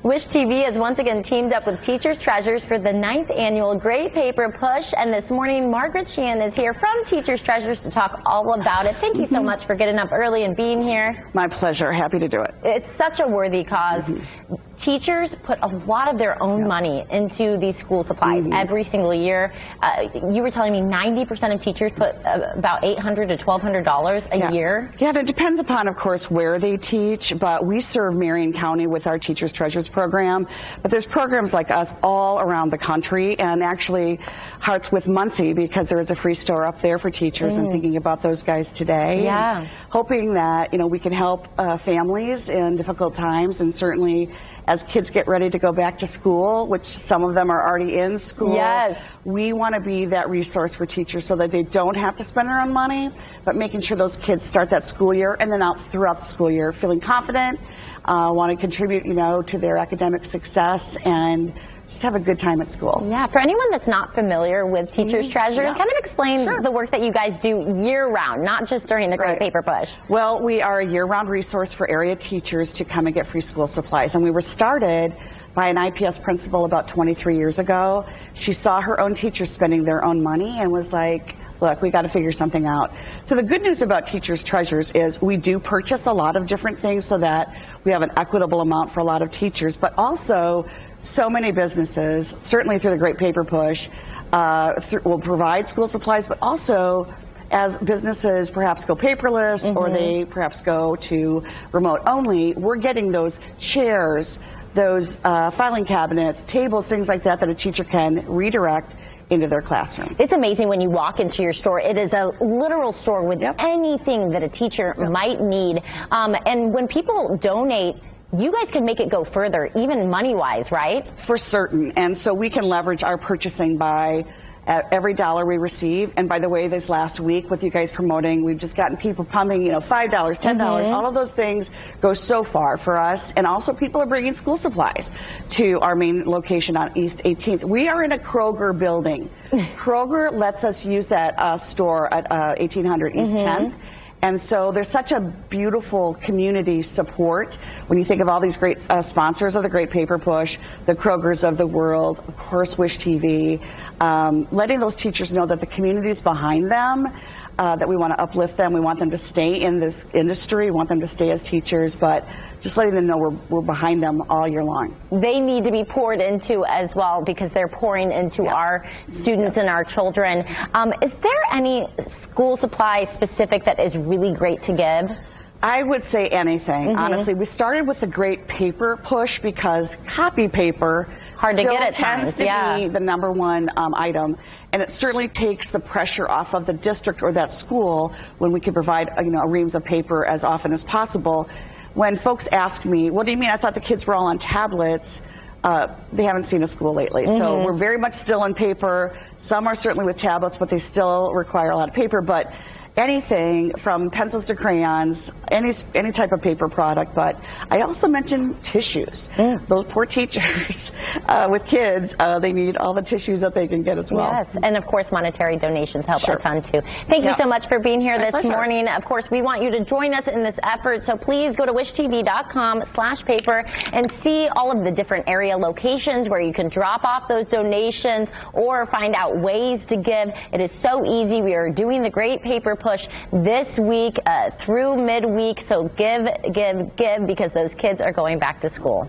Wish TV has once again teamed up with Teachers Treasures for the 9th annual Great Paper Push. And this morning, Margaret Sheehan is here from Teachers Treasures to talk all about it. Thank you so much for getting up early and being here. My pleasure. Happy to do it. It's such a worthy cause. Teachers put a lot of their own money into these school supplies every single year. You were telling me 90% of teachers put about $800 to $1,200 a year. Yeah, it depends upon, of course, where they teach, but we serve Marion County with our Teachers Treasures program. But there's programs like us all around the country, and actually Hearts with Muncie, because there is a free store up there for teachers, and thinking about those guys today. Yeah. Hoping that, we can help families in difficult times, and certainly as kids get ready to go back to school, which some of them are already in school, we want to be that resource for teachers so that they don't have to spend their own money, but making sure those kids start that school year and then out throughout the school year feeling confident, want to contribute, to their academic success and just have a good time at school. Yeah, for anyone that's not familiar with Teachers Treasures, kind of explain the work that you guys do year-round, not just during the Great Paper Push. Well, we are a year-round resource for area teachers to come and get free school supplies. And we were started by an IPS principal about 23 years ago. She saw her own teachers spending their own money and was like, look, we got to figure something out. So the good news about Teachers Treasures is we do purchase a lot of different things so that we have an equitable amount for a lot of teachers, but also so many businesses, certainly through the Great Paper Push, will provide school supplies, but also as businesses perhaps go paperless or they perhaps go to remote only, we're getting those chairs, those filing cabinets, tables, things like that that a teacher can redirect into their classroom. It's amazing when you walk into your store. It is a literal store with anything that a teacher might need. And when people donate, you guys can make it go further, even money-wise, right? For certain. And so we can leverage our purchasing by every dollar we receive. And by the way, this last week with you guys promoting, we've just gotten people pumping, $5, $10, all of those things go so far for us. And also people are bringing school supplies to our main location on East 18th. We are in a Kroger building. Kroger lets us use that store at 1800 East 10th. And so there's such a beautiful community support when you think of all these great sponsors of the Great Paper Push, the Krogers of the world, of course, Wish TV, letting those teachers know that the community is behind them, that we want to uplift them. We want them to stay in this industry. We want them to stay as teachers, but just letting them know we're behind them all year long. They need to be poured into as well because they're pouring into our students and our children. Is there any school supply specific that is really great to give? I would say anything, honestly. We started with the Great Paper Push because copy paper hard to get at tends to be the #1 item, and it certainly takes the pressure off of the district or that school when we can provide reams of paper as often as possible. When folks ask me, what do you mean? I thought the kids were all on tablets. They haven't seen a school lately. So we're very much still on paper. Some are certainly with tablets, but they still require a lot of paper. But anything from pencils to crayons, any type of paper product. But I also mentioned tissues. Those poor teachers with kids, they need all the tissues that they can get as well. Yes, and of course monetary donations help a ton too. Thank you so much for being here this morning. Of course, we want you to join us in this effort, so please go to wishtv.com/paper and see all of the different area locations where you can drop off those donations or find out ways to give. It is so easy. We are doing the Great Paper Push this week through midweek, so give because those kids are going back to school.